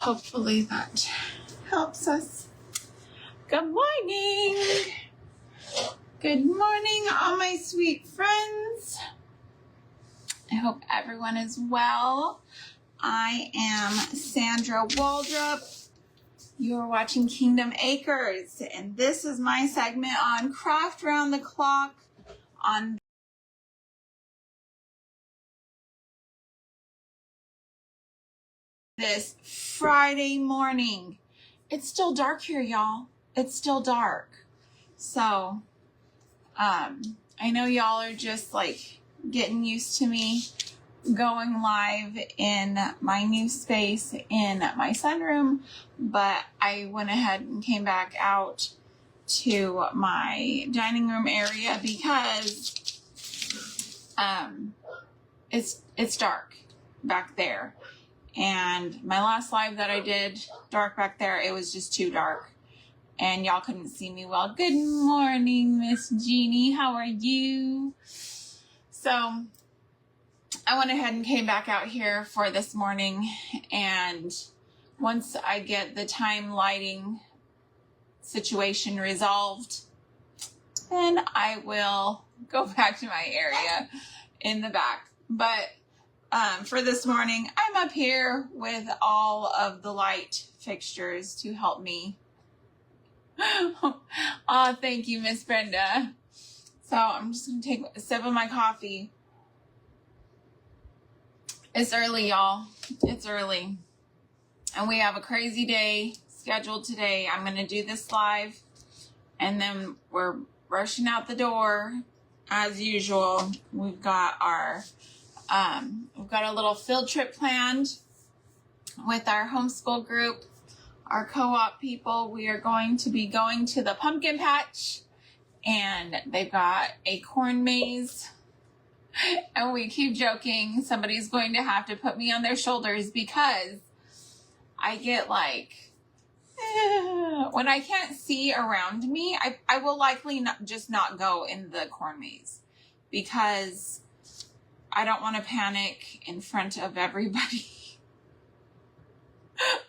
Hopefully that helps us. Good morning. Good morning, all my sweet friends. I hope everyone is well. I am Sandra Waldrop. You're watching Kingdom Acres, and this is my segment on Craft Round the Clock on this Friday morning. It's still dark here, y'all. It's still dark. So, I know y'all are just like getting used to me going live in my new space in my sunroom, but I went ahead and came back out to my dining room area because it's dark back there. And my last live that I did, dark back there, it was just too dark. And y'all couldn't see me well. Good morning, Miss Jeannie. How are you? So I went ahead and came back out here for this morning. And once I get the time lighting situation resolved, then I will go back to my area in the back. But for this morning, I'm up here with all of the light fixtures to help me. Oh, thank you, Miss Brenda. So I'm just going to take a sip of my coffee. It's early, y'all. It's early. And we have a crazy day scheduled today. I'm going to do this live. And then we're rushing out the door as usual. We've got a little field trip planned with our homeschool group, our co-op people. We are going to be going to the pumpkin patch, and they've got a corn maze. And we keep joking, somebody's going to have to put me on their shoulders because I get like, when I can't see around me, I will likely not go in the corn maze because I don't want to panic in front of everybody.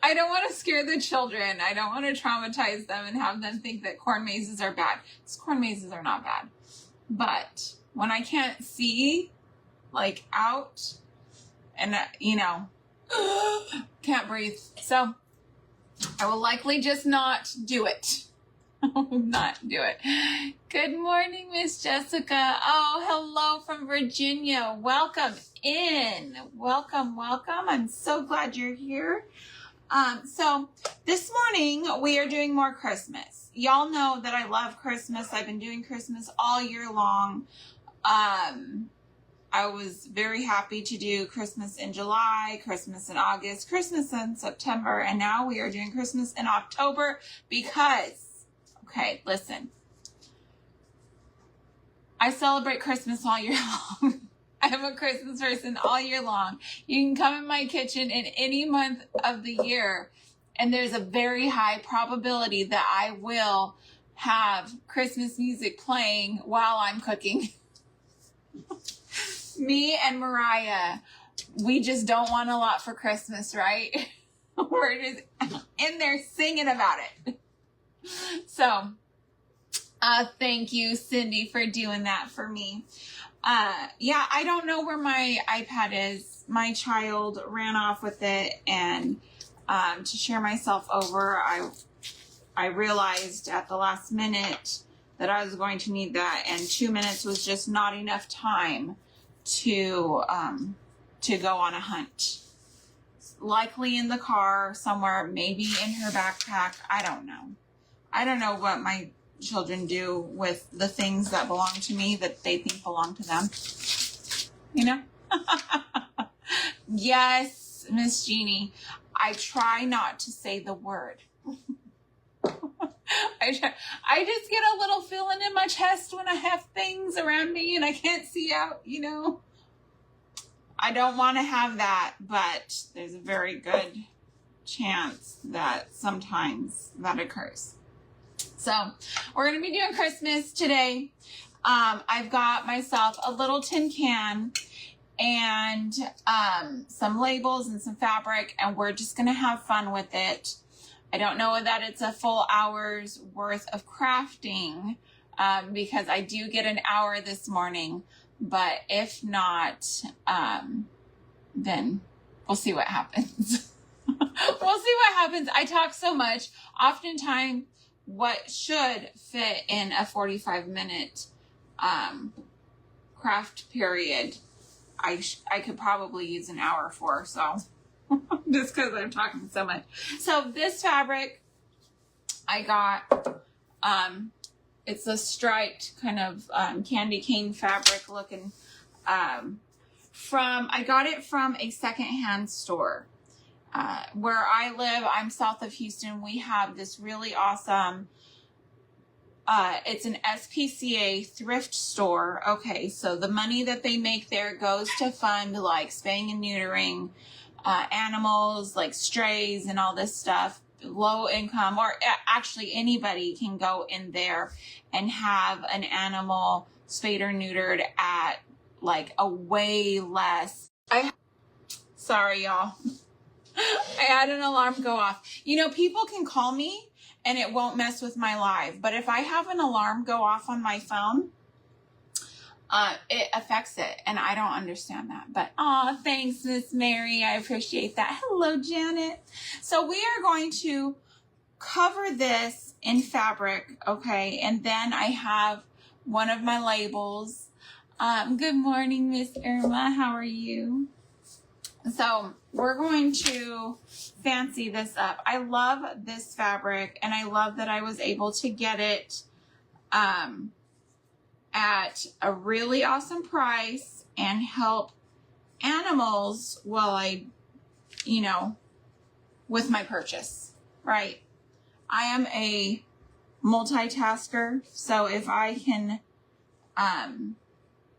I don't want to scare the children. I don't want to traumatize them and have them think that corn mazes are bad. Because corn mazes are not bad. But when I can't see, like, out, and, can't breathe. So I will likely just not do it. Not do it. Good morning, Miss Jessica. Oh, hello from Virginia. Welcome in. Welcome. I'm so glad you're here. So this morning we are doing more Christmas. Y'all know that I love Christmas. I've been doing Christmas all year long. I was very happy to do Christmas in July, Christmas in August, Christmas in September, and now we are doing Christmas in October because, okay, listen. I celebrate Christmas all year long. I'm a Christmas person all year long. You can come in my kitchen in any month of the year, and there's a very high probability that I will have Christmas music playing while I'm cooking. Me and Mariah, we just don't want a lot for Christmas, right? We're just in there singing about it. So, thank you, Cindy, for doing that for me. Yeah, I don't know where my iPad is. My child ran off with it, and to share myself over, I realized at the last minute that I was going to need that, and 2 minutes was just not enough time to go on a hunt. Likely in the car somewhere, maybe in her backpack. I don't know. I don't know what my children do with the things that belong to me that they think belong to them. You know? Yes, Miss Jeannie. I try not to say the word. I just get a little feeling in my chest when I have things around me and I can't see out, I don't want to have that, but there's a very good chance that sometimes that occurs. So we're going to be doing Christmas today. I've got myself a little tin can, and some labels and some fabric, and we're just going to have fun with it. I don't know that it's a full hour's worth of crafting, because I do get an hour this morning, but if not, then we'll see what happens. We'll see what happens. I talk so much. Oftentimes, what should fit in a 45-minute craft period, I could probably use an hour for, so just because I'm talking so much. So this fabric I got, it's a striped kind of candy cane fabric looking, I got it from a secondhand store. Where I live, I'm south of Houston. We have this really awesome, it's an SPCA thrift store. Okay, so the money that they make there goes to fund like spaying and neutering animals, like strays and all this stuff. Low income, or actually anybody can go in there and have an animal spayed or neutered at like a way less. Sorry, y'all. I had an alarm go off. You know, people can call me and it won't mess with my live. But if I have an alarm go off on my phone, it affects it. And I don't understand that. But, oh, thanks, Miss Mary. I appreciate that. Hello, Janet. So we are going to cover this in fabric, okay? And then I have one of my labels. Good morning, Miss Irma. How are you? So we're going to fancy this up. I love this fabric, and I love that I was able to get it at a really awesome price and help animals while with my purchase, right? I am a multitasker, so if I can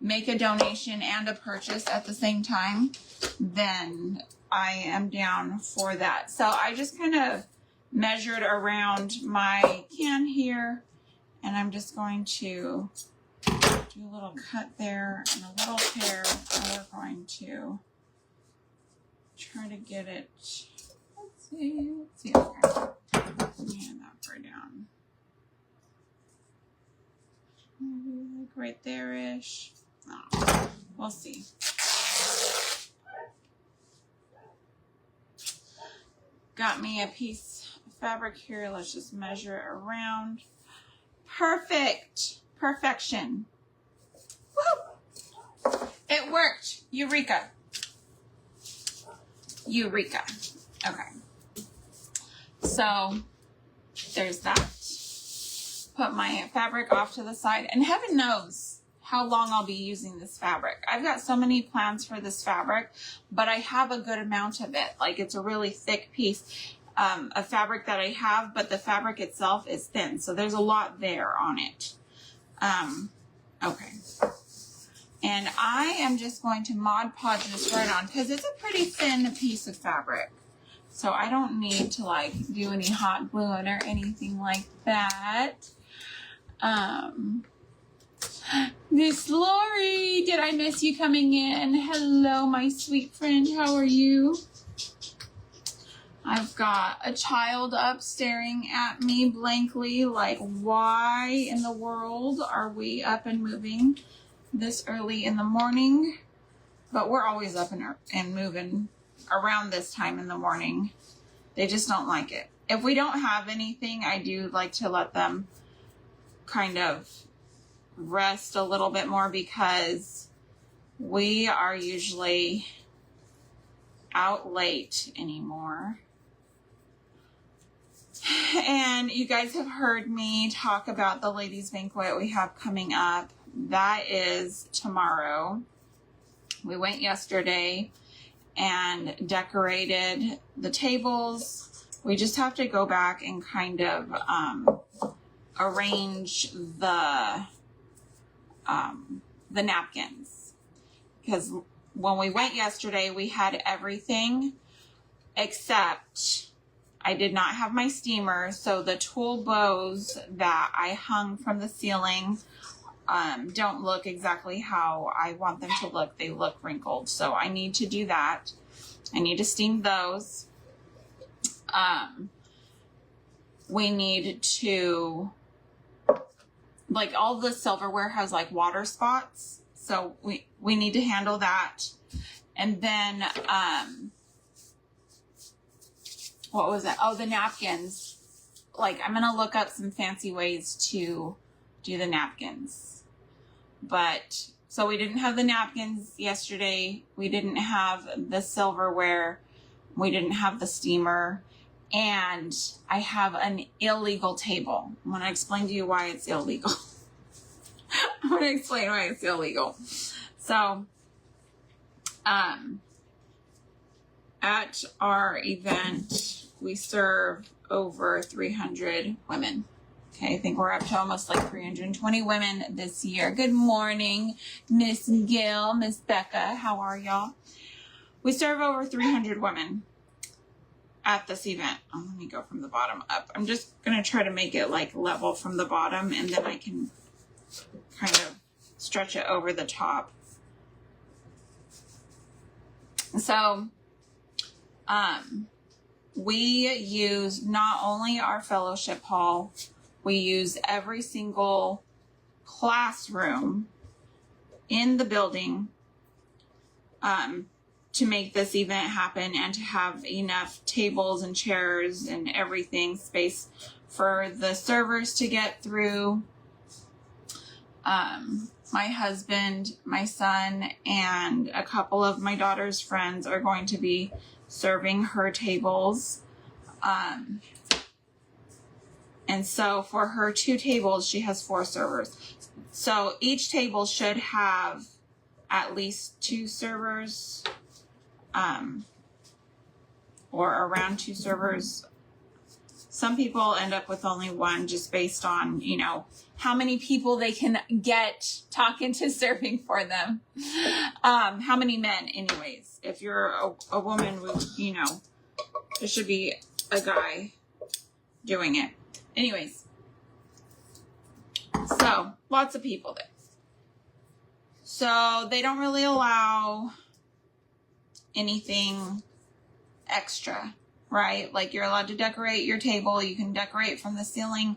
make a donation and a purchase at the same time, then I am down for that. So I just kind of measured around my can here, and I'm just going to do a little cut there and a little tear, and we're going to try to get it. Let's see, okay. Let me hand that far down. Maybe like right there-ish. Oh, we'll see. Got me a piece of fabric here. Let's just measure it around. Perfect. Perfection. Woo! It worked. Eureka. Eureka. Okay. So there's that. Put my fabric off to the side, and heaven knows how long I'll be using this fabric. I've got so many plans for this fabric, but I have a good amount of it. Like, it's a really thick piece of fabric that I have, but the fabric itself is thin. So there's a lot there on it. Okay. And I am just going to Mod Podge this right on, because it's a pretty thin piece of fabric. So I don't need to like do any hot gluing or anything like that. Miss Lori, did I miss you coming in? Hello, my sweet friend. How are you? I've got a child up staring at me blankly like, why in the world are we up and moving this early in the morning? But we're always up and moving around this time in the morning. They just don't like it. If we don't have anything, I do like to let them kind of rest a little bit more, because we are usually out late anymore. And you guys have heard me talk about the ladies' banquet we have coming up. That is tomorrow. We went yesterday and decorated the tables. We just have to go back and kind of arrange the napkins, because when we went yesterday, we had everything except I did not have my steamer. So the tulle bows that I hung from the ceiling don't look exactly how I want them to look. They look wrinkled. So I need to do that. I need to steam those. We need to, like, all the silverware has like water spots. So we need to handle that. And then, what was it? Oh, the napkins. Like, I'm going to look up some fancy ways to do the napkins. But, so we didn't have the napkins yesterday. We didn't have the silverware. We didn't have the steamer. And I have an illegal table. I'm going to explain to you why it's illegal. I'm going to explain why it's illegal. So, at our event, we serve over 300 women. Okay, I think we're up to almost like 320 women this year. Good morning, Miss Gill, Miss Becca. How are y'all? We serve over 300 women at this event. Oh, let me go from the bottom up. I'm just going to try to make it like level from the bottom, and then I can kind of stretch it over the top. So, we use not only our fellowship hall, we use every single classroom in the building to make this event happen and to have enough tables and chairs and everything, space for the servers to get through. My husband, my son, and a couple of my daughter's friends are going to be serving her tables. And so for her 2 tables, she has 4 servers. So each table should have at least 2 servers, or around 2 servers. Some people end up with only 1 just based on, you know, how many people they can get talking to serving for them. How many men, anyways. If you're a woman, you know, there should be a guy doing it. Anyways. So, lots of people there. So, they don't really allow anything extra, right? Like, you're allowed to decorate your table. You can decorate from the ceiling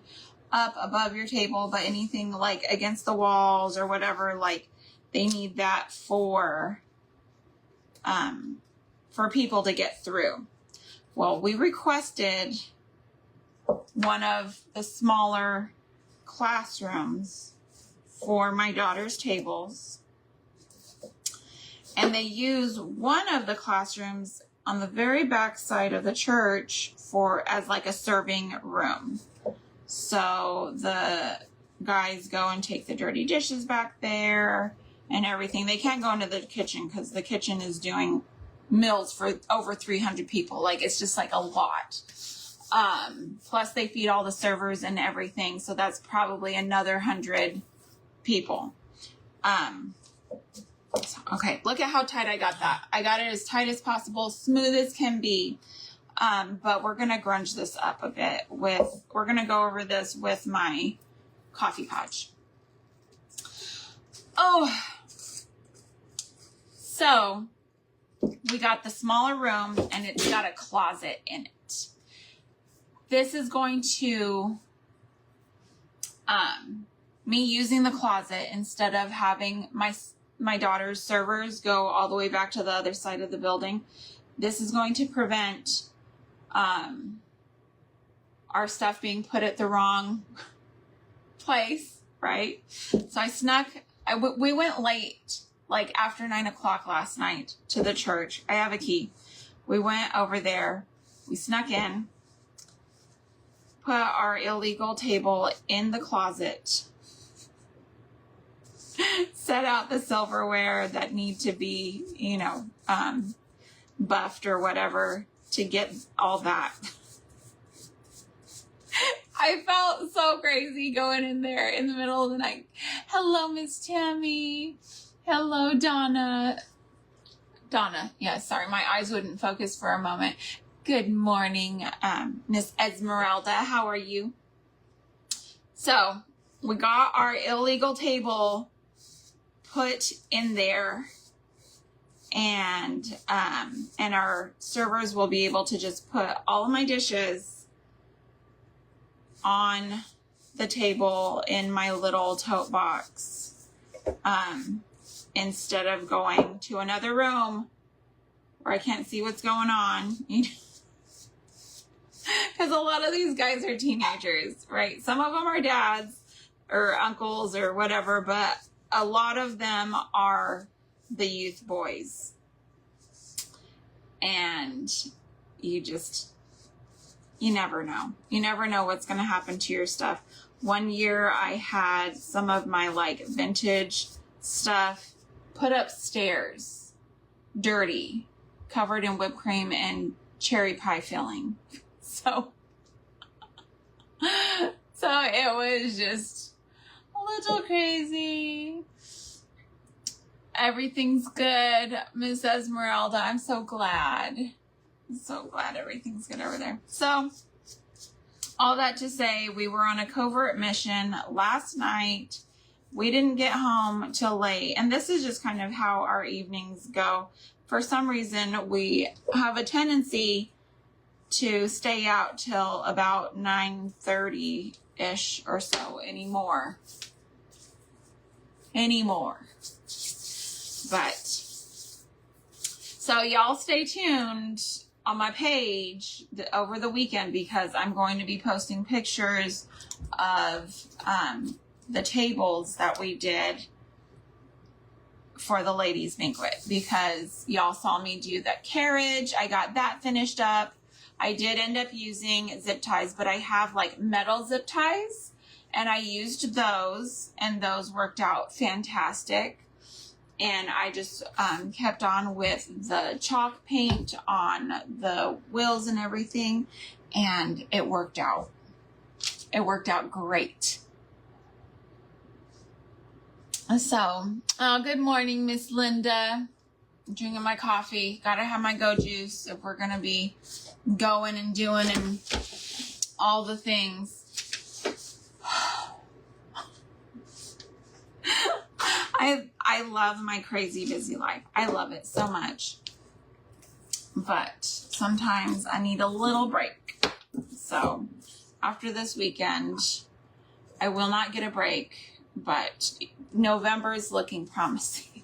up above your table, but anything like against the walls or whatever, like, they need that for people to get through. Well, we requested one of the smaller classrooms for my daughter's tables, and they use one of the classrooms on the very back side of the church as like a serving room. So the guys go and take the dirty dishes back there and everything. They can't go into the kitchen because the kitchen is doing meals for over 300 people. Like, it's just like a lot. Plus they feed all the servers and everything. So that's probably another 100 people. Okay, look at how tight I got that. I got it as tight as possible, smooth as can be. But we're going to grunge this up a bit we're going to go over this with my coffee podge. Oh, so we got the smaller room and it's got a closet in it. This is going to, me using the closet instead of having my daughter's servers go all the way back to the other side of the building. This is going to prevent our stuff being put at the wrong place, right? So we went late, like after 9 o'clock last night to the church. I have a key. We went over there. We snuck in, put our illegal table in the closet, set out the silverware that need to be, you know, buffed or whatever to get all that. I felt so crazy going in there in the middle of the night. Hello, Miss Tammy. Hello, Donna. Donna. Yeah, sorry, my eyes wouldn't focus for a moment. Good morning, Miss Esmeralda. How are you? So, we got our illegal table put in there, and our servers will be able to just put all of my dishes on the table in my little tote box, instead of going to another room where I can't see what's going on. Because a lot of these guys are teenagers, right? Some of them are dads or uncles or whatever, but a lot of them are the youth boys. And you never know. You never know what's going to happen to your stuff. One year I had some of my like vintage stuff put upstairs, dirty, covered in whipped cream and cherry pie filling. So it was just a little crazy. Everything's good, Miss Esmeralda. I'm so glad. I'm so glad everything's good over there. So, all that to say, we were on a covert mission last night. We didn't get home till late. And this is just kind of how our evenings go. For some reason, we have a tendency to stay out till about 9:30-ish or so anymore. But, so y'all stay tuned on my page over the weekend, because I'm going to be posting pictures of the tables that we did for the ladies' banquet, because y'all saw me do that carriage. I got that finished up. I did end up using zip ties, but I have like metal zip ties, and I used those, and those worked out fantastic. And I just kept on with the chalk paint on the wheels and everything, and it worked out. It worked out great. So, good morning, Miss Linda. I'm drinking my coffee. Gotta have my go juice if we're gonna be going and doing and all the things. I love my crazy busy life. I love it so much. But sometimes I need a little break. So after this weekend, I will not get a break, but November is looking promising.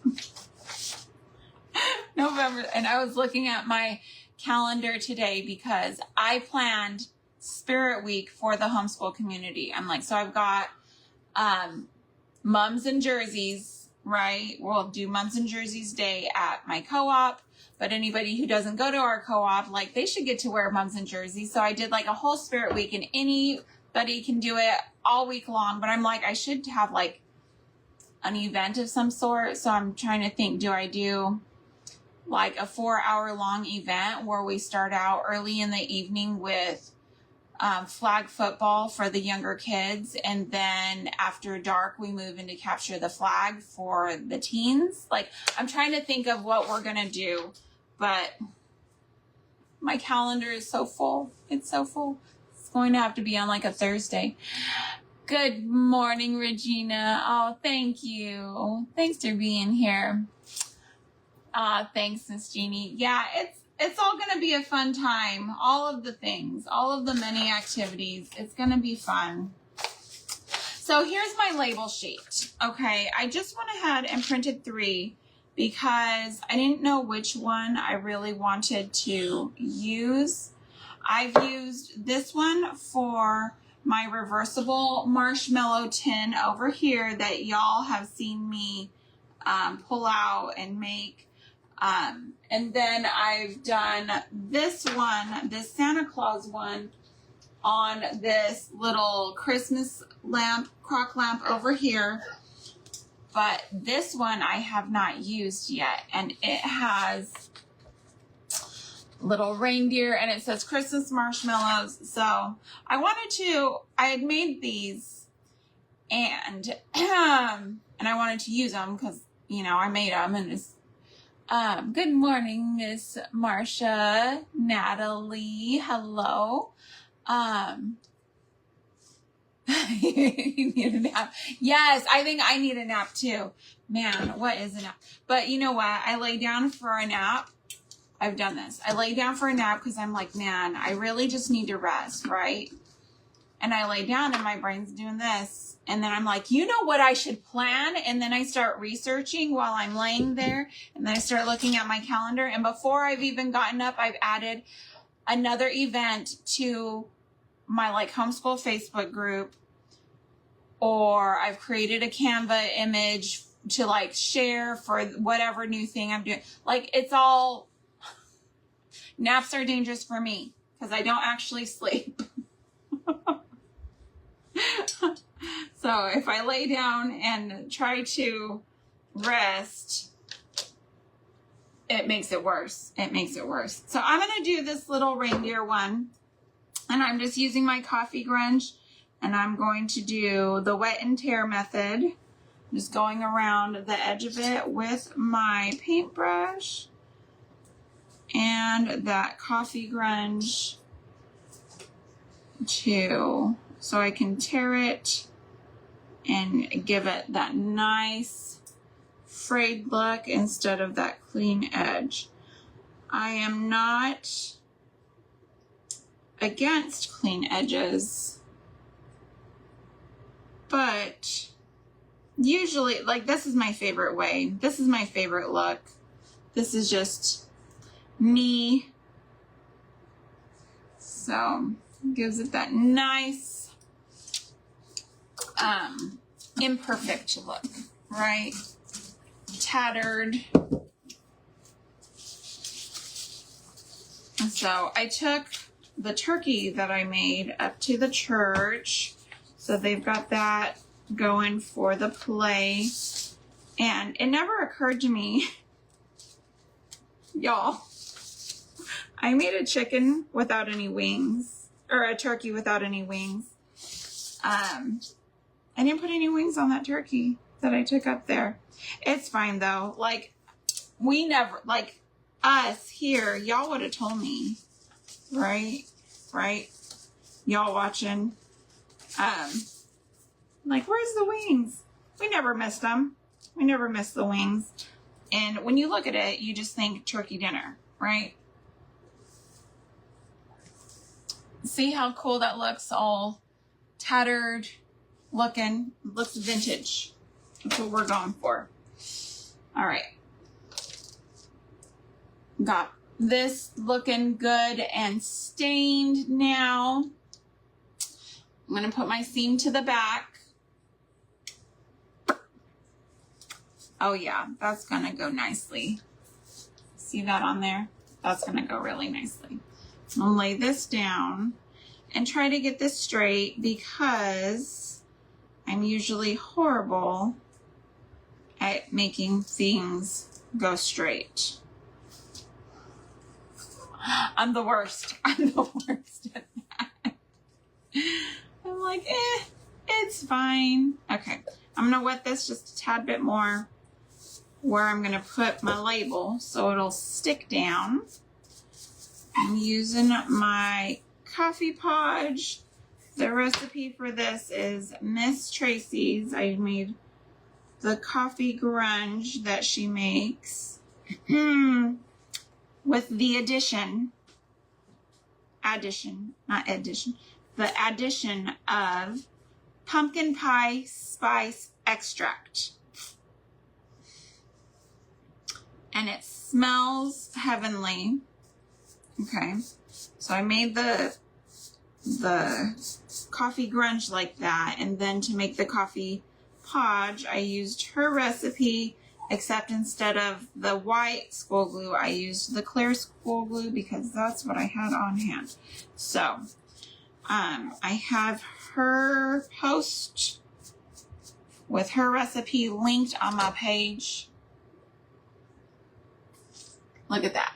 November, and I was looking at my calendar today because I planned Spirit Week for the homeschool community. I'm like, so I've got mums and jerseys, right? We'll do Mums and Jerseys Day at my co-op, but anybody who doesn't go to our co-op, like, they should get to wear mums and jerseys. So I did like a whole Spirit Week, and anybody can do it all week long. But I'm like, I should have like an event of some sort. So I'm trying to think, do I do like a 4-hour long event where we start out early in the evening with flag football for the younger kids, and then after dark we move into capture the flag for the teens? Like, I'm trying to think of what we're gonna do, but my calendar is so full. It's so full. It's going to have to be on like a Thursday. Good morning, Regina. Oh, thank you. Thanks for being here. Thanks, Miss Jeannie. Yeah, it's all going to be a fun time. All of the things, all of the many activities. It's going to be fun. So here's my label sheet. Okay, I just went ahead and printed 3 because I didn't know which one I really wanted to use. I've used this one for my reversible marshmallow tin over here that y'all have seen me pull out and make. And then I've done this one, this Santa Claus one, on this little Christmas lamp, crock lamp over here. But this one I have not used yet. And it has little reindeer, and it says Christmas marshmallows. So I had made these, and I wanted to use them because, you know, I made them, and it's good morning, Miss Marcia, Natalie, hello. You need a nap. Yes, I think I need a nap too. Man, what is a nap? But you know what? I lay down for a nap. I've done this. I lay down for a nap because I'm like, man, I really just need to rest, right? And I lay down and my brain's doing this. And then I'm like, you know what I should plan? And then I start researching while I'm laying there. And then I start looking at my calendar. And before I've even gotten up, I've added another event to my like homeschool Facebook group. Or I've created a Canva image to like share for whatever new thing I'm doing. Like it's all, naps are dangerous for me because I don't actually sleep. So if I lay down and try to rest, it makes it worse. It makes it worse. So I'm going to do this little reindeer one, and I'm just using my coffee grunge, and I'm going to do the wet and tear method. Just going around the edge of it with my paintbrush and that coffee grunge too. So I can tear it and give it that nice frayed look instead of that clean edge. I am not against clean edges, but usually, like, this is my favorite way. This is my favorite look. This is just me. So gives it that nice imperfect look, right? Tattered. So I took the turkey that I made up to the church. So they've got that going for the play. And it never occurred to me, y'all, I made a chicken without any wings, or a turkey without any wings. I didn't put any wings on that turkey that I took up there. It's fine though. Like, we never, like, us here, y'all would have told me, right? Right? Y'all watching. Like, where's the wings? We never missed them. We never missed the wings. And when you look at it, you just think turkey dinner, right? See how cool that looks, all tattered looking. Looks vintage. That's what we're going for. All right. Got this looking good and stained now. I'm going to put my seam to the back. Oh yeah, that's going to go nicely. See that on there? That's going to go really nicely. I'll lay this down and try to get this straight because I'm usually horrible at making things go straight. I'm the worst. I'm the worst at that. I'm like, it's fine. Okay, I'm gonna wet this just a tad bit more where I'm gonna put my label so it'll stick down. I'm using my coffee podge. The recipe for this is Miss Tracy's. I made the coffee grunge that she makes with the addition of pumpkin pie spice extract. And it smells heavenly. Okay, so I made the coffee grunge like that, and then to make the coffee podge, I used her recipe, except instead of the white school glue, I used the clear school glue because that's what I had on hand. So, I have her post with her recipe linked on my page. Look at that.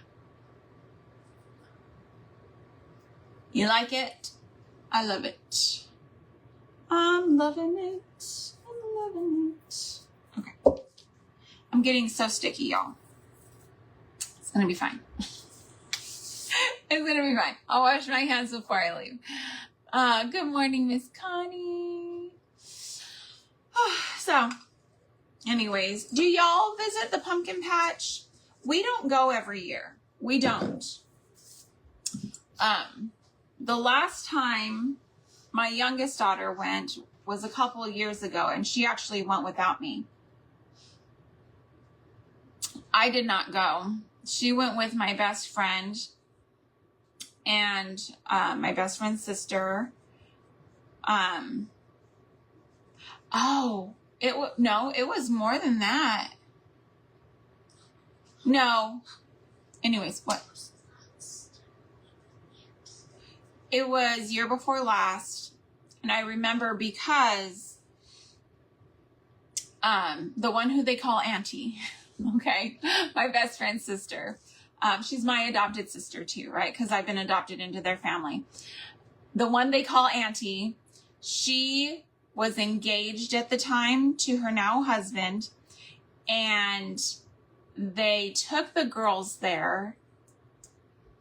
You like it? I love it. I'm loving it. I'm loving it. Okay. I'm getting so sticky, y'all. It's gonna be fine. It's gonna be fine. I'll wash my hands before I leave. Good morning, Miss Connie. So, anyways, do y'all visit the pumpkin patch? We don't go every year. We don't. The last time my youngest daughter went was a couple of years ago, and she actually went without me. I did not go. She went with my best friend and my best friend's sister. No, it was more than that. No. Anyways, what? It was year before last. And I remember because the one who they call Auntie, okay, my best friend's sister, she's my adopted sister too, right? Because I've been adopted into their family. The one they call Auntie, she was engaged at the time to her now husband, and they took the girls there.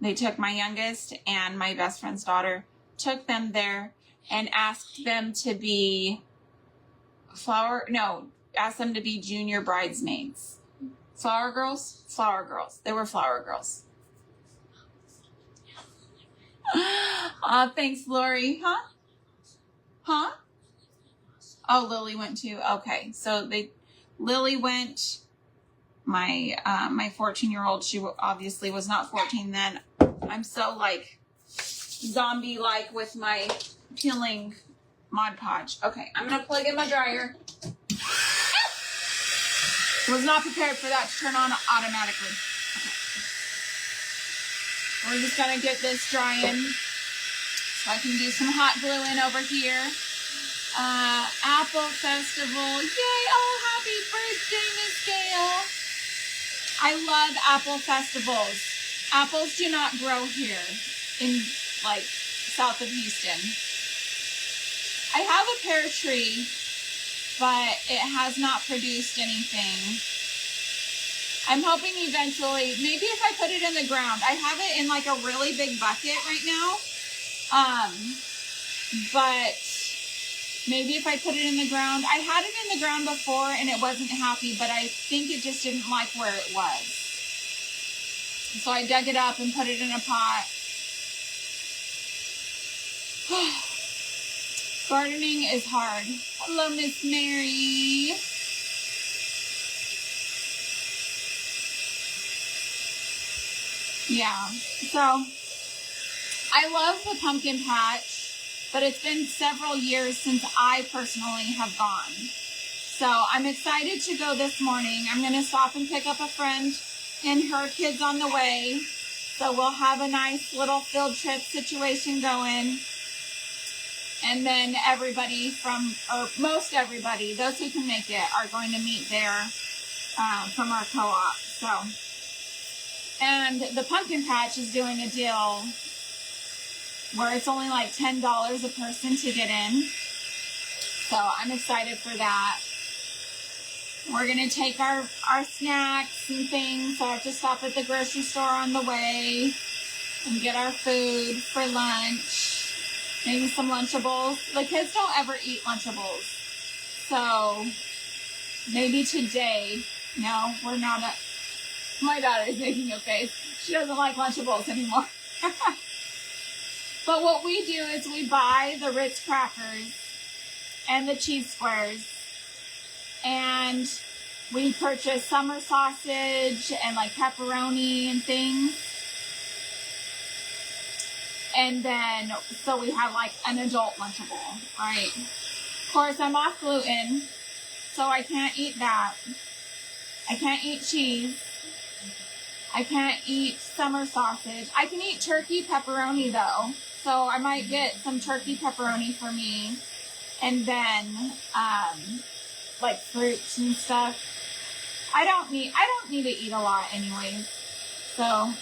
They took my youngest and my best friend's daughter, took them there and asked them to be asked them to be junior bridesmaids. Flower girls? Flower girls. They were flower girls. Thanks, Lori. Huh? Oh, Lily went too. Okay. So Lily went. My 14-year-old, she obviously was not 14 then. I'm so like zombie-like with my peeling Mod Podge. Okay, I'm gonna plug in my dryer. Was not prepared for that to turn on automatically. Okay. We're just gonna get this drying so I can do some hot gluing over here. Apple Festival. Yay! Oh, happy birthday, Miss Gail. I love apple festivals. Apples do not grow here in like south of Houston. I have a pear tree, but it has not produced anything. I'm hoping eventually, maybe if I put it in the ground. I have it in like a really big bucket right now. But maybe if I put it in the ground. I had it in the ground before and it wasn't happy, but I think it just didn't like where it was. So I dug it up and put it in a pot. Gardening is hard. Hello, Miss Mary. Yeah, so I love the pumpkin patch. But it's been several years since I personally have gone. So I'm excited to go this morning. I'm going to stop and pick up a friend and her kids on the way. So we'll have a nice little field trip situation going. And then everybody most everybody, those who can make it, are going to meet there from our co-op. So, and the pumpkin patch is doing a deal where it's only like $10 a person to get in. So I'm excited for that. We're going to take our snacks and things. So I have to stop at the grocery store on the way and get our food for lunch. Maybe some Lunchables. The kids don't ever eat Lunchables. So maybe today, no, we're not. My daughter's making a face. She doesn't like Lunchables anymore. But what we do is we buy the Ritz crackers and the cheese squares, and we purchase summer sausage and like pepperoni and things. And then, so we have like an adult Lunchable, right? Of course, I'm off gluten, so I can't eat that. I can't eat cheese. I can't eat summer sausage. I can eat turkey pepperoni though. So I might get some turkey pepperoni for me. And then, like fruits and stuff. I don't need to eat a lot anyways. So,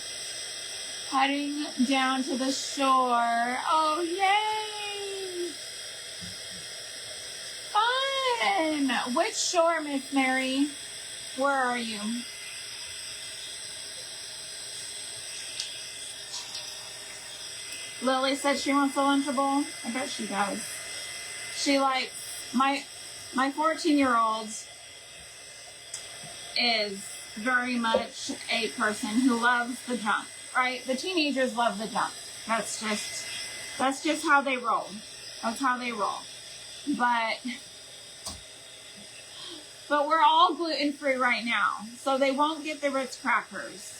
heading down to the shore. Oh, yay! Fun! Which shore, Miss Mary? Where are you? Lily said she wants a Lunchable. I bet she does. She likes My 14-year-old is very much a person who loves the junk, right? The teenagers love the junk. That's just how they roll. That's how they roll. But we're all gluten-free right now, so they won't get the Ritz crackers.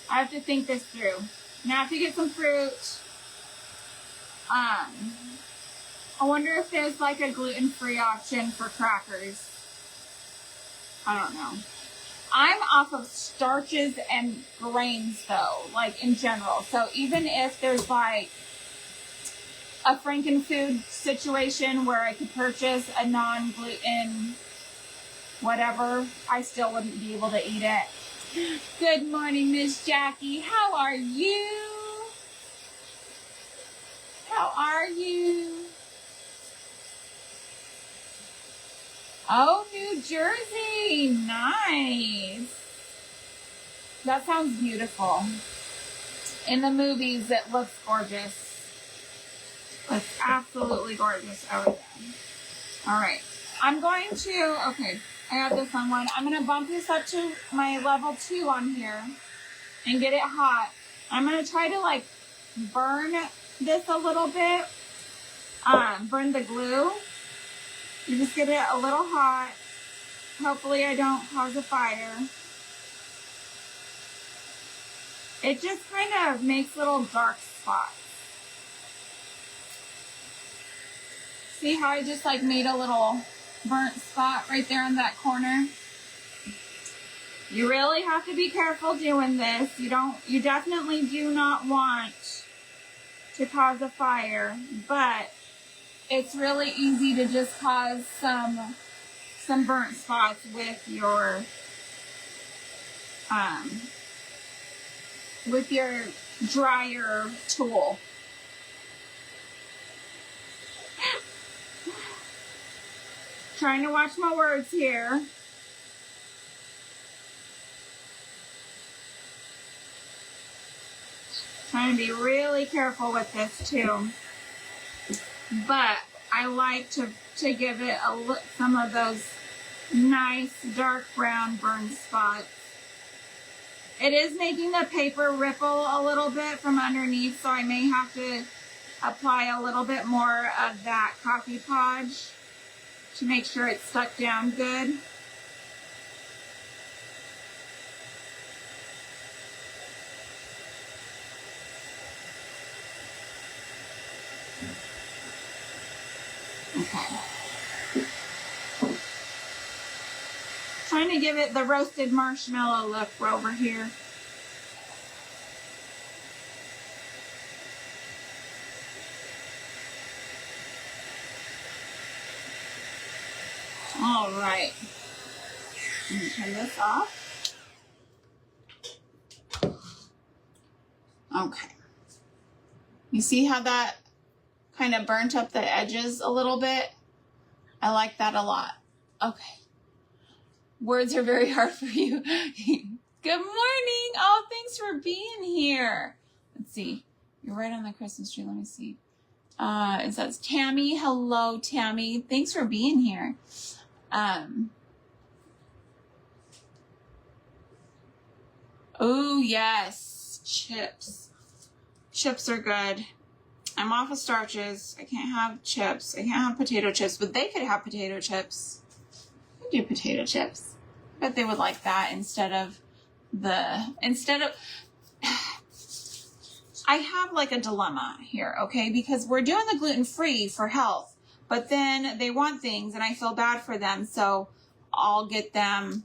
I have to think this through. Now I have to get some fruit. I wonder if there's like a gluten-free option for crackers. I don't know. I'm off of starches and grains though, like in general. So even if there's like a Frankenfood situation where I could purchase a non-gluten whatever, I still wouldn't be able to eat it. Good morning, Miss Jackie. How are you? How are you? Oh, New Jersey. Nice. That sounds beautiful. In the movies, it looks gorgeous. It's absolutely gorgeous out there. All right. I'm going to, okay, I got this on one. I'm going to bump this up to my level 2 on here and get it hot. I'm going to try to like burn this a little bit, burn the glue. You just get it a little hot. Hopefully I don't cause a fire. It just kind of makes little dark spots. See how I just like made a little burnt spot right there in that corner? You really have to be careful doing this. You definitely do not want to cause a fire, but it's really easy to just cause some burnt spots with your dryer tool. Trying to watch my words here. Trying to be really careful with this too. But I like to give it some of those nice dark brown burn spots. It is making the paper ripple a little bit from underneath, so I may have to apply a little bit more of that coffee podge to make sure it's stuck down good. Okay. Trying to give it the roasted marshmallow look over here. All right. Let me turn this off. Okay. You see how that kind of burnt up the edges a little bit? I like that a lot. Okay. Words are very hard for you. Good morning. Oh, thanks for being here. Let's see. You're right on the Christmas tree. Let me see. It says Tammy. Hello, Tammy. Thanks for being here. Oh, yes. Chips. Chips are good. I'm off of starches. I can't have chips. I can't have potato chips, but they could have potato chips. I could do potato chips. I bet they would like that instead of I have like a dilemma here, okay? Because we're doing the gluten-free for health, but then they want things and I feel bad for them. So I'll get them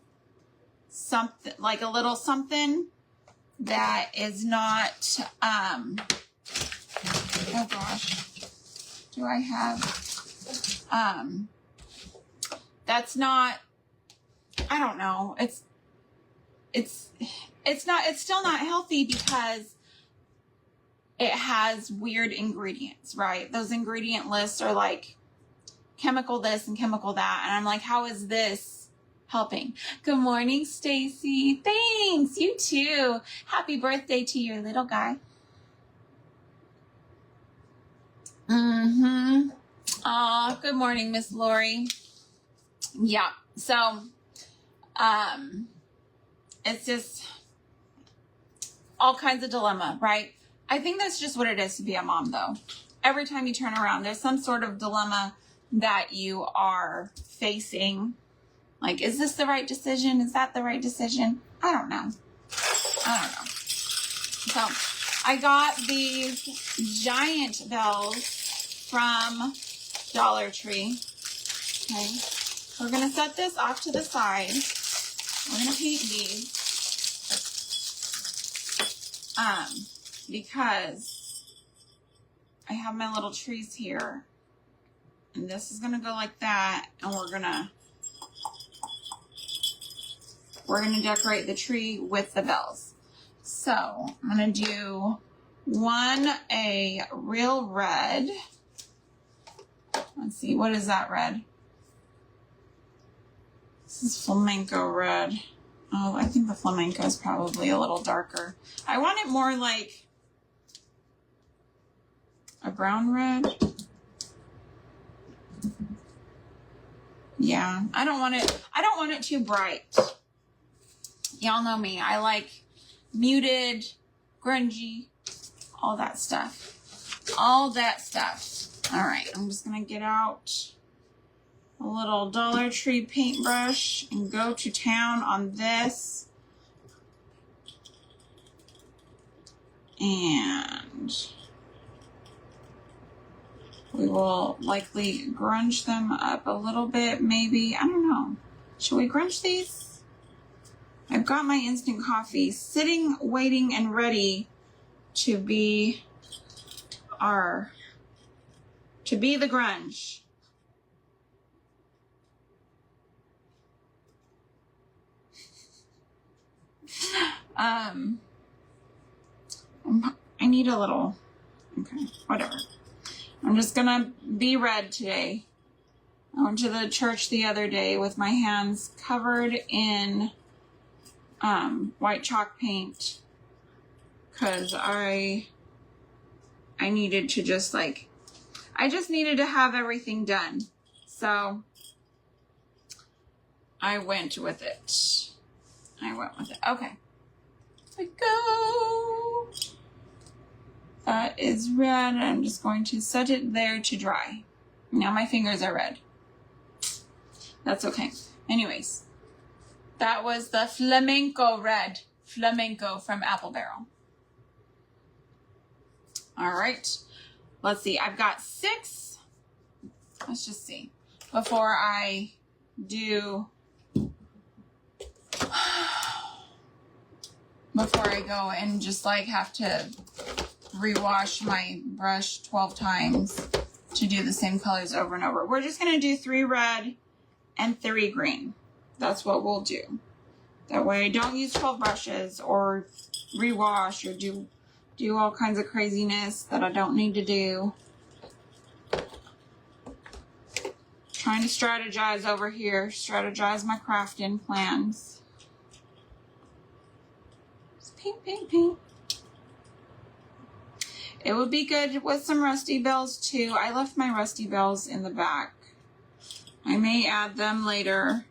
something, like a little something that is not, oh gosh, do I have, that's not, I don't know. It's still not healthy because it has weird ingredients, right? Those ingredient lists are like chemical this and chemical that. And I'm like, how is this helping? Good morning, Stacy. Thanks. You too. Happy birthday to your little guy. Good morning, Miss Lori. Yeah, so, it's just all kinds of dilemma, right? I think that's just what it is to be a mom, though. Every time you turn around, there's some sort of dilemma that you are facing. Like, is this the right decision? Is that the right decision? I don't know. So, I got these giant bells from Dollar Tree. Okay. We're going to set this off to the side. We're going to paint these. Because I have my little trees here. And this is going to go like that. And we're going to decorate the tree with the bells. So I'm going to do a real red. Let's see, what is that red? This is flamenco red. Oh, I think the flamenco is probably a little darker. I want it more like a brown red. Yeah, I don't want it too bright. Y'all know me. I like muted, grungy, all that stuff. All that stuff. All right, I'm just going to get out a little Dollar Tree paintbrush and go to town on this. And we will likely grunge them up a little bit, maybe. I don't know. Should we grunge these? I've got my instant coffee sitting, waiting, and ready to be the grunge. I need a little, okay, whatever. I'm just gonna be red today. I went to the church the other day with my hands covered in white chalk paint because I needed to just I just needed to have everything done. So I went with it. Okay. Here we go. That is red. I'm just going to set it there to dry. Now my fingers are red. That's okay. Anyways, that was the flamenco red. Flamenco from Apple Barrel. All right. Let's see. I've got 6. Let's just see. Before I do... Before I go and just have to rewash my brush 12 times to do the same colors over and over. We're just going to do 3 red and 3 green. That's what we'll do. That way I don't use 12 brushes or rewash or do all kinds of craziness that I don't need to do. Trying to strategize over here. Strategize my crafting plans. Just paint, paint, paint. It would be good with some rusty bells too. I left my rusty bells in the back. I may add them later.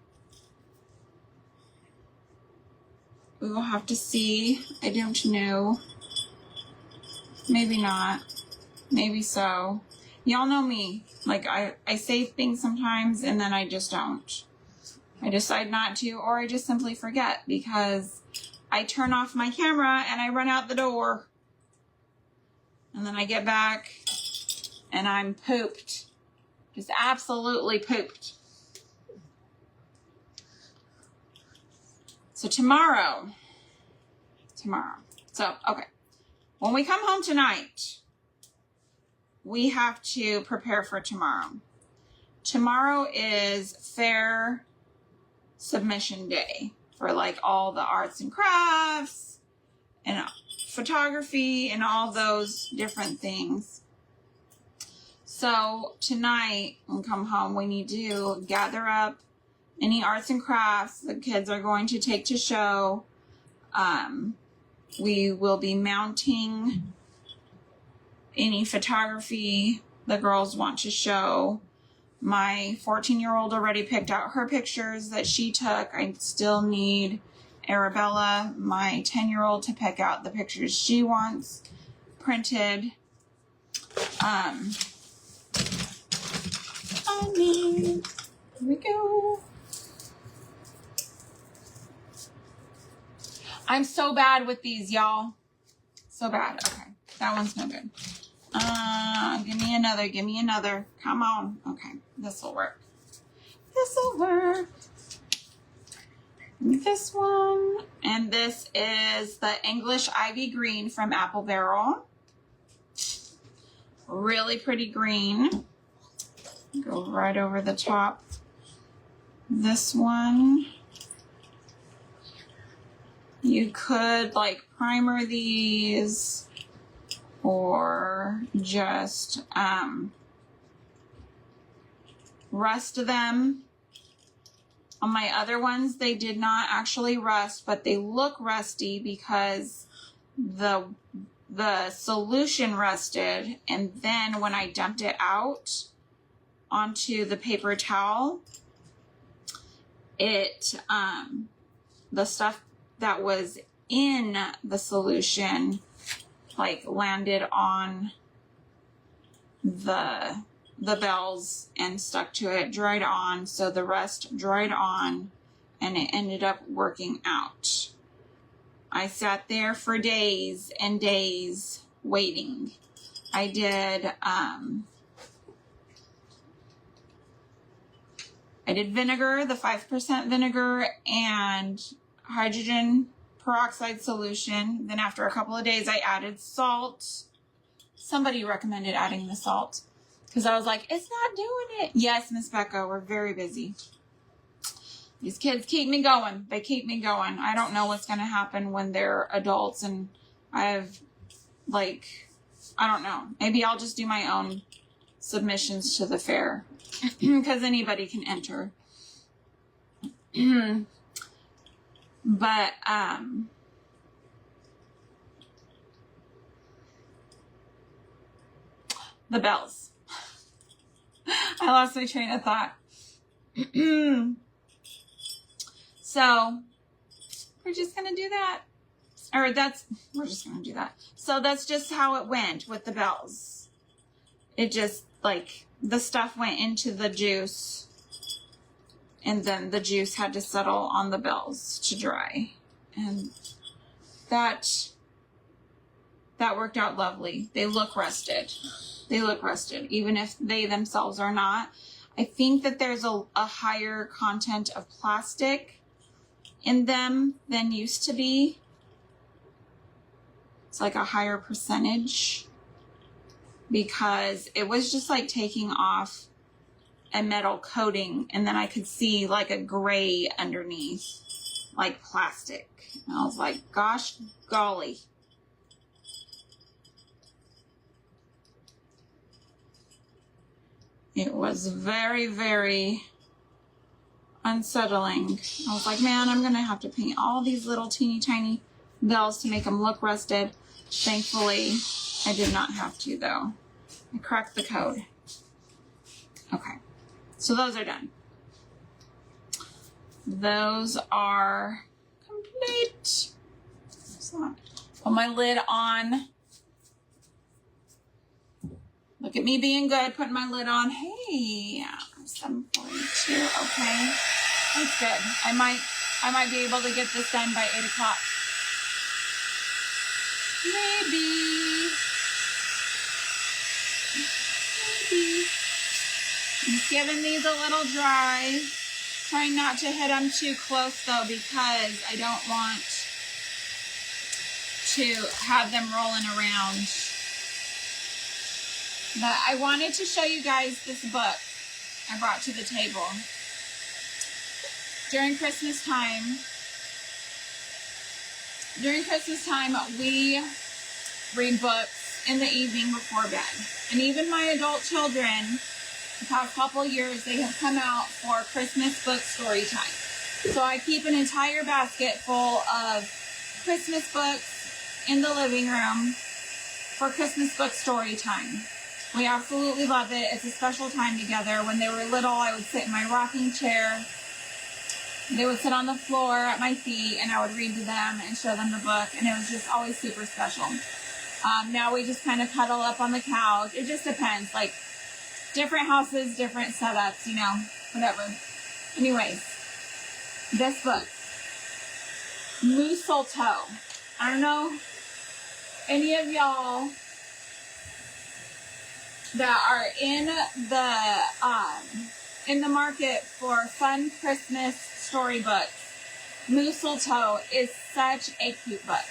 We will have to see. I don't know. Maybe not. Maybe so. Y'all know me. I save things sometimes and then I just don't. I decide not to, or I just simply forget because I turn off my camera and I run out the door. And then I get back and I'm pooped. Just absolutely pooped. So tomorrow. So, okay. When we come home tonight, we have to prepare for tomorrow. Tomorrow is fair submission day for all the arts and crafts and photography and all those different things. So tonight, when we come home, we need to gather up any arts and crafts the kids are going to take to show. We will be mounting any photography the girls want to show. My 14-year-old already picked out her pictures that she took. I still need Arabella, my 10-year-old, to pick out the pictures she wants printed. Here we go. I'm so bad with these, y'all. So bad. Okay, that one's no good. Give me another. Give me another. Come on. Okay, this will work. This will work. This one. And this is the English Ivy Green from Apple Barrel. Really pretty green. Go right over the top. This one. You could like primer these or just rust them. On my other ones, they did not actually rust, but they look rusty because the solution rusted, and then when I dumped it out onto the paper towel, it the stuff that was in the solution like landed on the bells and stuck to it, dried on, so the rest dried on, and it ended up working out. I sat there for days and days waiting. I did vinegar, the 5% vinegar, and hydrogen peroxide solution. Then after a couple of days, I added salt. Somebody recommended adding the salt because I was like, it's not doing it. Yes, Miss Becca, we're very busy. These kids keep me going. They keep me going. I don't know what's going to happen when they're adults, and I've like, I don't know. Maybe I'll just do my own submissions to the fair because anybody can enter. But, the bells. I lost my train of thought. So, we're just going to do that. Or we're just going to do that. So that's just how it went with the bells. It just, like, the stuff went into the juice. And then the juice had to settle on the bells to dry. And that worked out lovely. They look rusted. They look rusted, even if they themselves are not. I think that there's a higher content of plastic in them than used to be. It's like a higher percentage because it was just like taking off a metal coating, and then I could see like a gray underneath, like plastic. And I was like, gosh golly. It was very, very unsettling. I was like, man, I'm going to have to paint all these little teeny tiny bells to make them look rusted. Thankfully, I did not have to, though. I cracked the code. Okay. So those are done. Those are complete. Put my lid on. Look at me being good, putting my lid on. Hey, 7:42. Okay, that's good. I might be able to get this done by 8 o'clock. Maybe. I'm just giving these a little dry. Trying not to hit them too close though, because I don't want to have them rolling around. But I wanted to show you guys this book I brought to the table. During Christmas time, we read books in the evening before bed. And even my adult children, the past couple years, they have come out for Christmas book story time. So I keep an entire basket full of Christmas books in the living room for Christmas book story time. We absolutely love it. It's a special time together. When they were little, I would sit in my rocking chair. They would sit on the floor at my feet, and I would read to them and show them the book, and it was just always super special. Now we just kind of cuddle up on the couch. It just depends. Like, different houses, different setups, you know, whatever. Anyways, this book, Mistletoe. I don't know any of y'all that are in the market for fun Christmas storybooks. Mistletoe is such a cute book.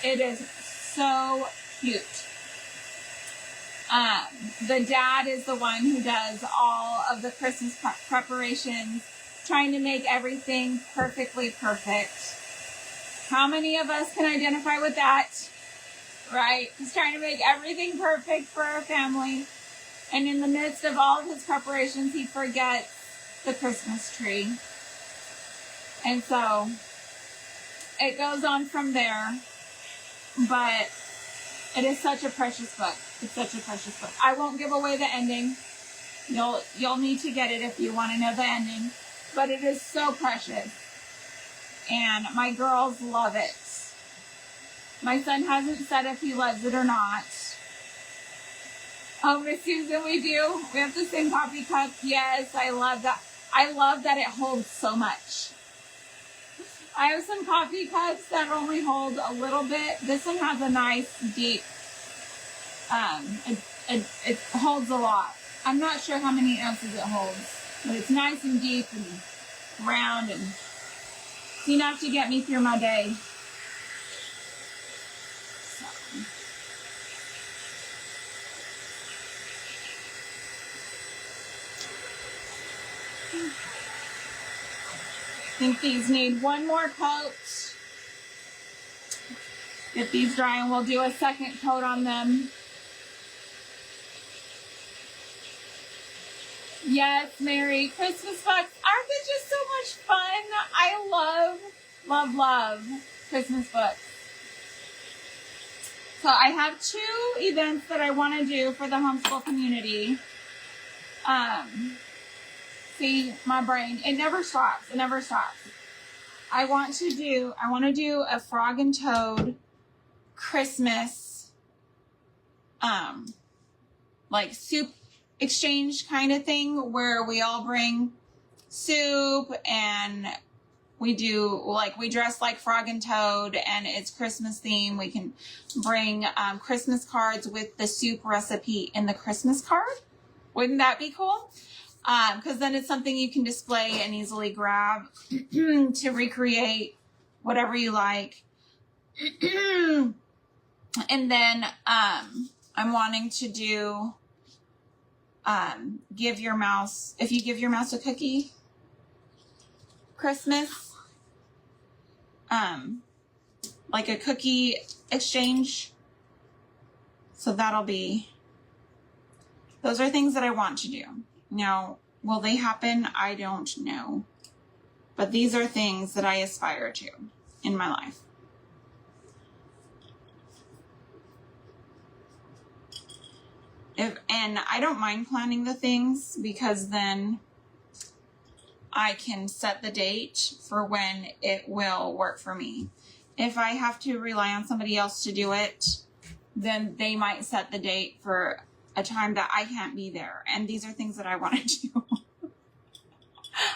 It is so cute. The dad is the one who does all of the Christmas preparations, trying to make everything perfectly perfect. How many of us can identify with that? Right? He's trying to make everything perfect for our family. And in the midst of all of his preparations, he forgets the Christmas tree. And so it goes on from there. But it is such a precious book. It's such a precious book. I won't give away the ending. You'll need to get it if you want to know the ending. But it is so precious. And my girls love it. My son hasn't said if he loves it or not. Oh, Miss Susan, we do. We have the same coffee cup. Yes, I love that. I love that it holds so much. I have some coffee cups that only hold a little bit. This one has a nice deep, it holds a lot. I'm not sure how many ounces it holds, but it's nice and deep and round, and it's enough to get me through my day. So. I think these need one more coat. Get these dry and we'll do a second coat on them. Yes, Mary. Christmas books. Aren't they just so much fun? I love Christmas books. So I have 2 events that I want to do for the homeschool community. See, my brain, it never stops. It never stops. I want to do a Frog and Toad Christmas, like soup exchange kind of thing, where we all bring soup and we dress like Frog and Toad, and it's Christmas theme. We can bring Christmas cards with the soup recipe in the Christmas card. Wouldn't that be cool? Because then it's something you can display and easily grab to recreate whatever you like. And then I'm wanting to do give your mouse a cookie Christmas, like a cookie exchange. So those are things that I want to do. Now, will they happen? I don't know. But these are things that I aspire to in my life. And I don't mind planning the things, because then I can set the date for when it will work for me. If I have to rely on somebody else to do it, then they might set the date for a time that I can't be there. And these are things that I want to do.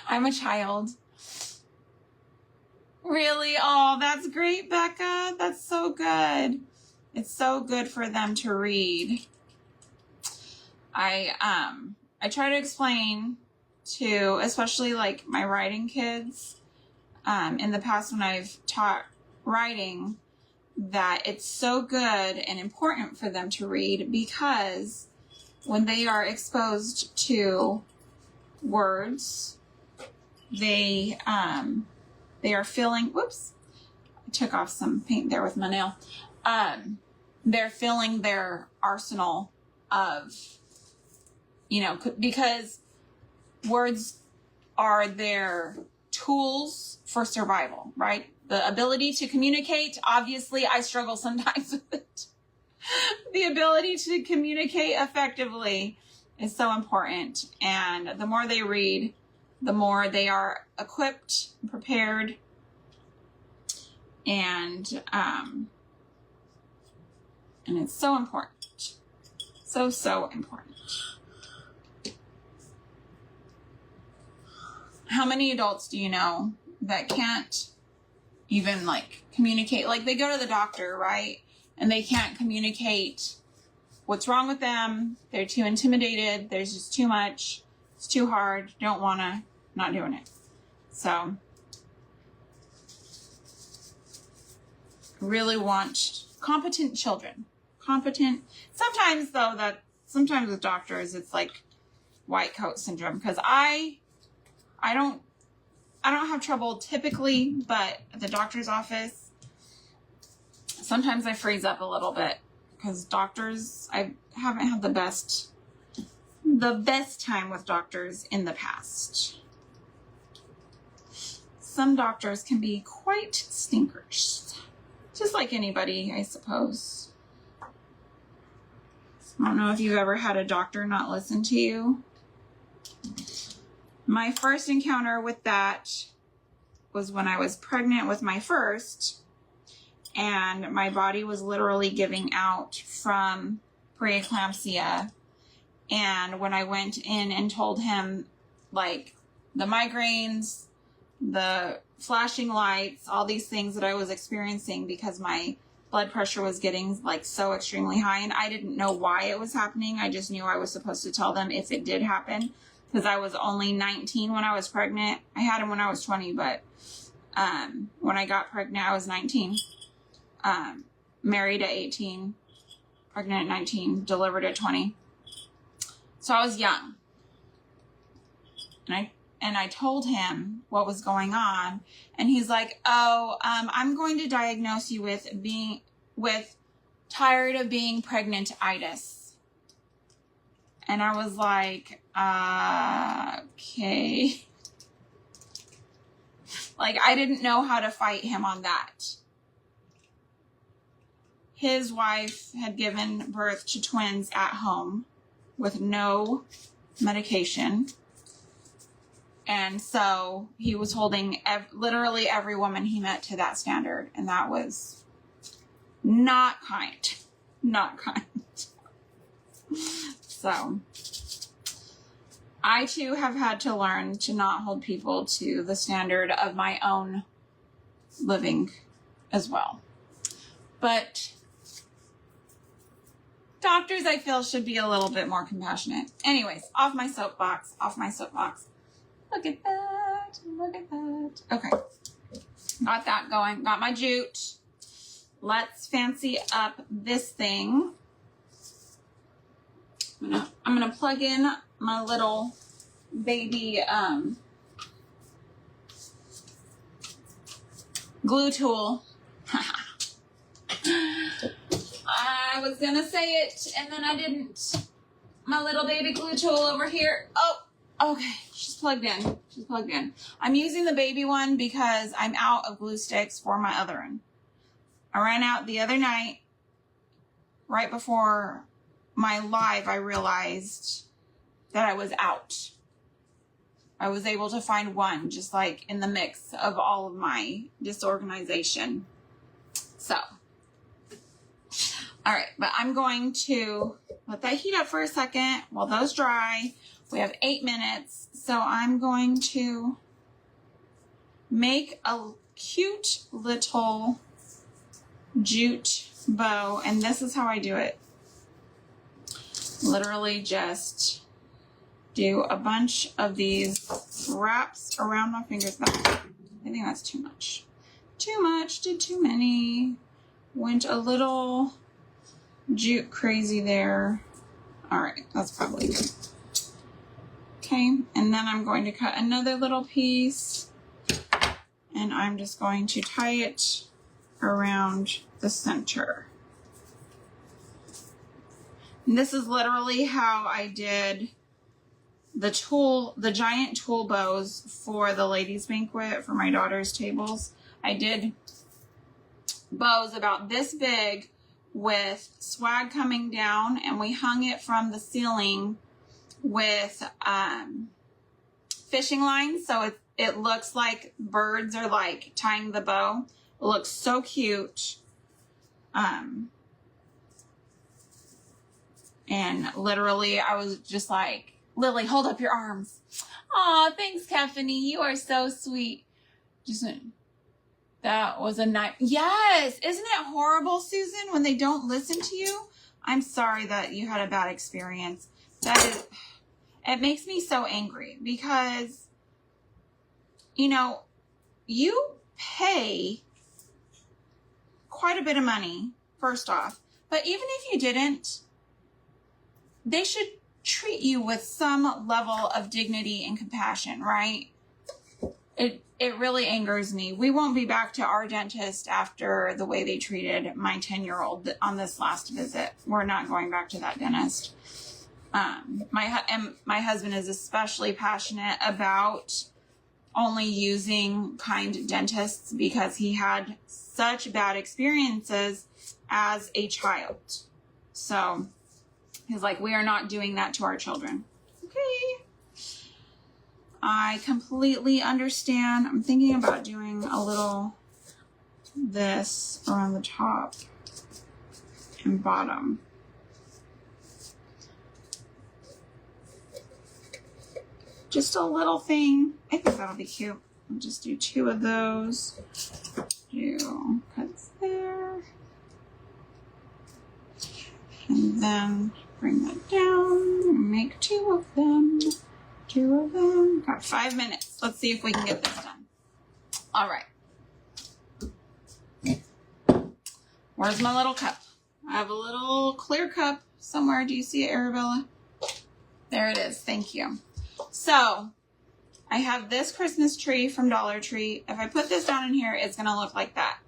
I'm a child. Really? Oh, that's great, Becca. That's so good. It's so good for them to read. I try to explain to, especially like my writing kids, in the past when I've taught writing, that it's so good and important for them to read, because when they are exposed to words, they are filling, whoops, I took off some paint there with my nail. They're filling their arsenal of, because words are their tools for survival, right? The ability to communicate, obviously I struggle sometimes with it. The ability to communicate effectively is so important. And the more they read, the more they are equipped, prepared, and it's so important. So, so important. How many adults do you know that can't even like communicate? Like they go to the doctor, right? And they can't communicate what's wrong with them. They're too intimidated. There's just too much. It's too hard. Don't want to, not doing it. So really want competent children. Competent. Sometimes though, sometimes with doctors, it's like white coat syndrome, because I don't have trouble typically, but at the doctor's office, sometimes I freeze up a little bit because doctors, I haven't had the best time with doctors in the past. Some doctors can be quite stinkers, just like anybody, I suppose. I don't know if you've ever had a doctor not listen to you. My first encounter with that was when I was pregnant with my first, and my body was literally giving out from preeclampsia. And when I went in and told him, like, the migraines, the flashing lights, all these things that I was experiencing because my blood pressure was getting like so extremely high, and I didn't know why it was happening. I just knew I was supposed to tell them if it did happen, because I was only 19 when I was pregnant. I had him when I was 20, but when I got pregnant, I was 19. Married at 18, pregnant at 19, delivered at 20. So I was young. And I told him what was going on, and he's like, "Oh, I'm going to diagnose you with tired of being pregnant-itis." And I was like, okay. Like, I didn't know how to fight him on that. His wife had given birth to twins at home with no medication. And so he was holding literally every woman he met to that standard. And that was not kind. Not kind. So I too have had to learn to not hold people to the standard of my own living as well. But doctors, I feel, should be a little bit more compassionate. Anyways, off my soapbox. Look at that. Look at that. Okay. Got that going. Got my jute. Let's fancy up this thing. I'm gonna plug in my little baby glue tool. I was gonna say it and then I didn't. My little baby glue tool over here. Oh, okay. She's plugged in. She's plugged in. I'm using the baby one because I'm out of glue sticks for my other one. I ran out the other night, right before my live. I realized that I was out. I was able to find one, just like in the mix of all of my disorganization. So, all right, but I'm going to let that heat up for a second while those dry. We have 8 minutes, so I'm going to make a cute little jute bow, and this is how I do it. Literally just do a bunch of these wraps around my fingers. I think that's too much. Too much, did too many. Went a little jute crazy there. All right, that's probably good. Okay, and then I'm going to cut another little piece, and I'm just going to tie it around the center. And this is literally how I did the giant tool bows for the ladies' banquet for my daughter's tables. I did bows about this big with swag coming down, and we hung it from the ceiling with fishing lines, so it looks like birds are like tying the bow. It looks so cute. And literally I was just like, Lily, hold up your arms. Aw, thanks, Stephanie. You are so sweet. That was a nice, yes. Isn't it horrible, Susan, when they don't listen to you? I'm sorry that you had a bad experience. It makes me so angry because, you know, you pay quite a bit of money, first off, but even if you didn't, they should treat you with some level of dignity and compassion, right? It really angers me. We won't be back to our dentist after the way they treated my 10-year-old on this last visit. We're not going back to that dentist. My husband is especially passionate about only using kind dentists because he had such bad experiences as a child. So he's like, we are not doing that to our children. Okay. I completely understand. I'm thinking about doing a little this around the top and bottom. Just a little thing. I think that'll be cute. I'll just do 2 of those. Do cuts there. And then bring that down and make 2 of them. 2 of them. Got 5 minutes. Let's see if we can get this done. All right. Where's my little cup? I have a little clear cup somewhere. Do you see it, Arabella? There it is. Thank you. So I have this Christmas tree from Dollar Tree. If I put this down in here, it's going to look like that.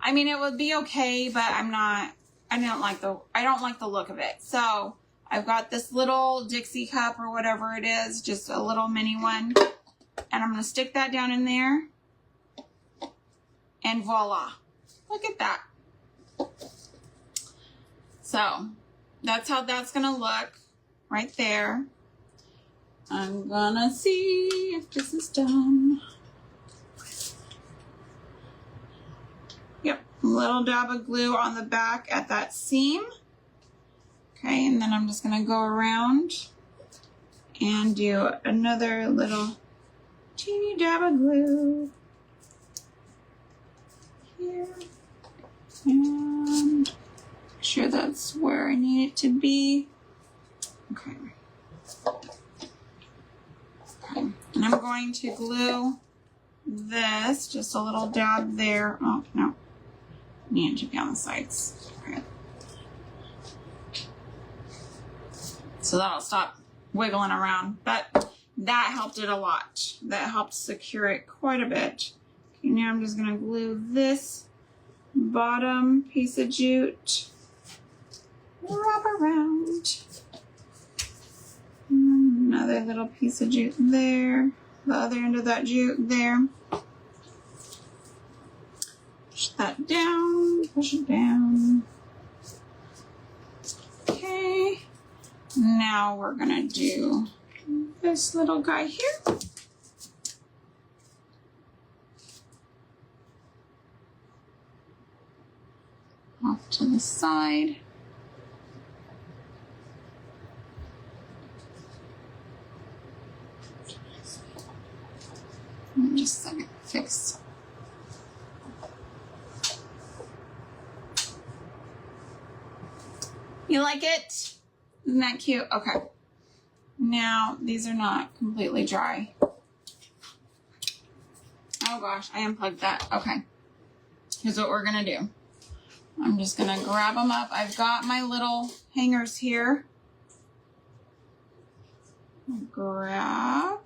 I mean, it would be okay, but I don't like the look of it. So I've got this little Dixie cup or whatever it is, just a little mini one. And I'm going to stick that down in there. And voila. Look at that. So that's how that's going to look right there. I'm going to see if this is done. Yep, a little dab of glue on the back at that seam. Okay, and then I'm just going to go around and do another little teeny dab of glue here. And make sure that's where I need it to be. Okay. Okay. And I'm going to glue this, just a little dab there. Oh, no. Need it to be on the sides. Okay. So that'll stop wiggling around. But that helped it a lot. That helped secure it quite a bit. Okay, now I'm just going to glue this bottom piece of jute. Wrap around. Another little piece of jute there. The other end of that jute there. Push that down. Push it down. Okay. Now we're going to do this little guy here. Off to the side. Just a second, fix. You like it? Isn't that cute? Okay. Now, these are not completely dry. Oh gosh, I unplugged that. Okay. Here's what we're gonna do. I'm just gonna grab them up. I've got my little hangers here. Grab.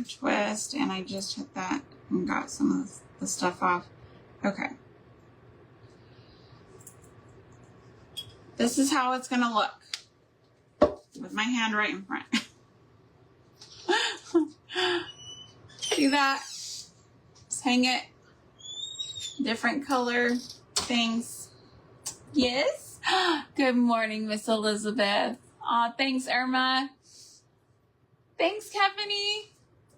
Twist, and I just hit that and got some of the stuff off. Okay. This is how it's gonna look with my hand right in front. See that? Just hang it different color things. Yes. Good morning, Miss Elizabeth. Aw, thanks, Irma. Thanks, Kevany.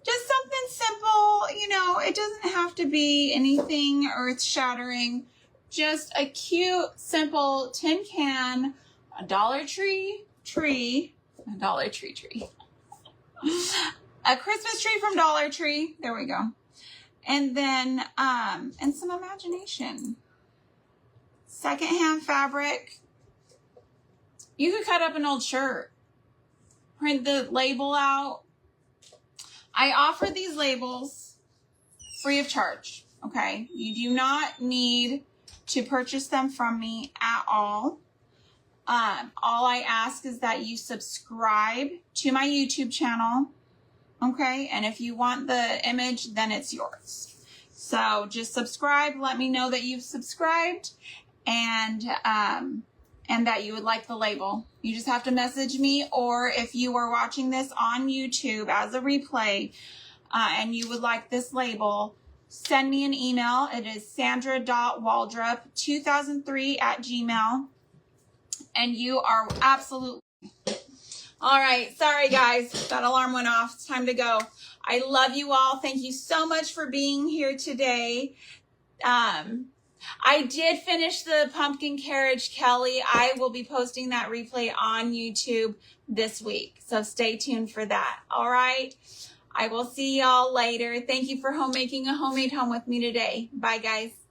Just something simple, you know, it doesn't have to be anything earth-shattering. Just a cute, simple tin can, a Dollar Tree tree, a Dollar Tree tree. A Christmas tree from Dollar Tree. There we go. And then, and some imagination. Secondhand fabric. You could cut up an old shirt. Print the label out. I offer these labels free of charge, okay? You do not need to purchase them from me at all. All I ask is that you subscribe to my YouTube channel, okay? And if you want the image, then it's yours. So just subscribe, let me know that you've subscribed, and that you would like the label. You just have to message me, or if you are watching this on YouTube as a replay, and you would like this label, send me an email. It is sandra.waldrop2003@gmail.com. And you are absolutely... All right. Sorry, guys. That alarm went off. It's time to go. I love you all. Thank you so much for being here today. I did finish the pumpkin carriage, Kelly. I will be posting that replay on YouTube this week. So stay tuned for that. All right. I will see y'all later. Thank you for making a homemade home with me today. Bye, guys.